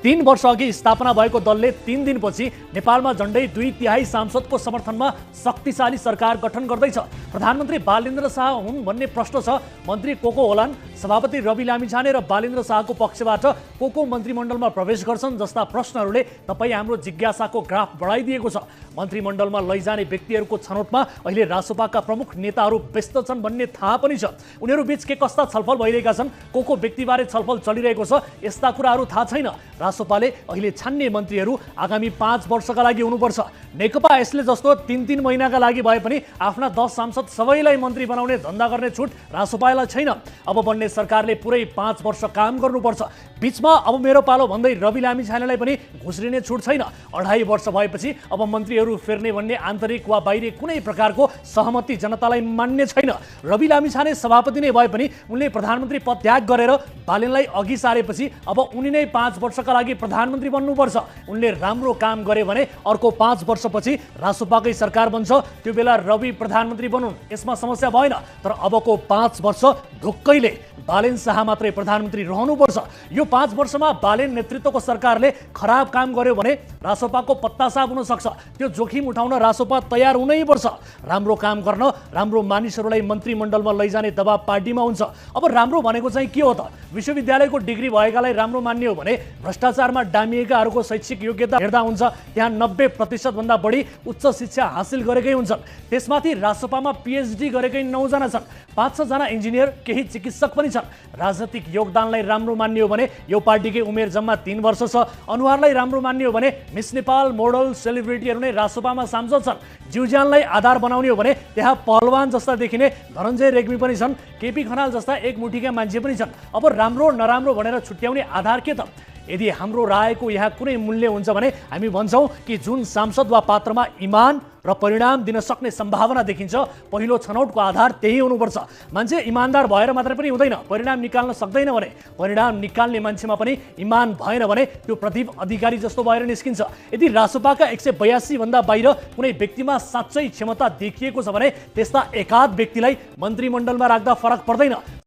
3 वर्ष अघि स्थापना भएको दलले 3 दिनपछि नेपालमा झण्डै 2/3 सांसदको समर्थनमा शक्तिशाली सरकार गठन गर्दैछ। प्रधानमन्त्री बालेन्द्र शाह हुन् भन्ने प्रश्न छ। मन्त्री को होलान्? सभापति रवि लामिछाने र बालेन्द्र शाहको पक्षबाट को मन्त्रीमण्डलमा प्रवेश गर्छन् जस्ता प्रश्नहरूले तपाईँ हाम्रो जिज्ञासाको ग्राफ बढाइदिएको छ। मन्त्रीमण्डलमा लैजाने व्यक्तिहरूको छनौटमा अहिले रासोपाका प्रमुख नेताहरू व्यस्त छन् भन्ने थाहा पनि छ। उनीहरू बीच के कस्ता छलफल भइरहेका छन्, को व्यक्तिबारे छलफल चलिरहेको छ, यस्ता कुराहरू थाहा छैन। रासोपाले अहिले छान्ने मन्त्रीहरू आगामी 5 वर्षका लागि हुनुपर्छ। नेकपा यसले जस्तो 3-3 महिनाका लागि भए पनि आफ्ना 10 सांसद सबैलाई मन्त्री बनाउने धन्दा गर्ने छुट रासोपालाई छैन। अब बन्ने सरकारले पुरै 5 वर्ष काम गर्नुपर्छ। बीचमा अब मेरो पालो भन्दै रवि लामिछानेलाई पनि घुस्रिने छुट छैन। 2.5 वर्ष भएपछि अब मन्त्रीहरू फेर्ने भन्ने आन्तरिक वा बाहिरी कुनै प्रकारको सहमति जनतालाई मान्ने छैन। रवि लामिछाने सभापति नै भए पनि उनले प्रधानमन्त्री पद त्याग गरेर बालेनलाई अघि सारेपछि अब उनी नै 5 वर्षका लागि प्रधानमन्त्री बन्नुपर्छ। उनले राम्रो काम गरे भने अर्को 5 वर्षपछि रासोपाकै सरकार बन्छ। त्यो बेला रवि प्रधानमन्त्री बनुन्, यसमा समस्या भएन। तर अबको 5 वर्ष ढुक्कैले बालेन शाह मात्रै प्रधानमन्त्री रहनुपर्छ। यो 5 वर्षमा बालेन नेतृत्वको सरकारले खराब काम गर्यो भने रासोपाको पत्ता साफ हुन सक्छ। त्यो जोखिम उठाउन रासोपा तयार हुनै पर्छ। राम्रो काम गर्न, राम्रो मानिसहरूलाई मन्त्रीमण्डलमा लैजाने दबाब पार्टीमा हुन्छ। अब राम्रो भनेको चाहिँ के हो त? विश्वविद्यालयको डिग्री भएकालाई राम्रो मान्ने हो भने भ्रष्टाचारमा डामिएकाहरूको शैक्षिक योग्यता हेर्दा हुन्छ। त्यहाँ 90% भन्दा बढी उच्च शिक्षा हासिल गरेकै हुन्छन्। त्यसमाथि रासोपामा PhD गरेकै 9 जना छन्। 5-6 जना इन्जिनियर, केही चिकित्सक पनि छन्। राजनीतिक योगदानलाई राम्रो मान्ने हो भने यो पार्टीकै उमेर जम्मा 3 वर्ष छ। अनुहारलाई राम्रो मान्ने हो भने मिस नेपाल, मोडल, सेलिब्रिटीहरू नै रासोपामा सांसद छन्। जीवज्यानलाई आधार बनाउने हो भने त्यहाँ पहलवान जस्ता देखिने धनञ्जय रेग्मी पनि छन्। केपी खनाल जस्ता एक मुठीका मान्छे पनि छन्। अब राम्रो नराम्रो भनेर छुट्याउने आधार के त? यदि हाम्रो रायको यहाँ कुनै मूल्य हुन्छ भने हामी भन्छौँ कि जुन सांसद वा पात्रमा इमान र परिणाम दिन सक्ने सम्भावना देखिन्छ, पहिलो छनौटको आधार त्यही हुनुपर्छ। मान्छे इमानदार भएर मात्र पनि हुँदैन, परिणाम निकाल्न सक्दैन भने, परिणाम निकाल्ने मान्छेमा पनि इमान भएन भने त्यो प्रदीप अधिकारी जस्तो भएर निस्किन्छ। यदि रासोपाका 182 भन्दा बाहिर कुनै व्यक्तिमा साँच्चै क्षमता देखिएको छ भने त्यस्ता एकाध व्यक्तिलाई मन्त्रीमण्डलमा राख्दा फरक पर्दैन।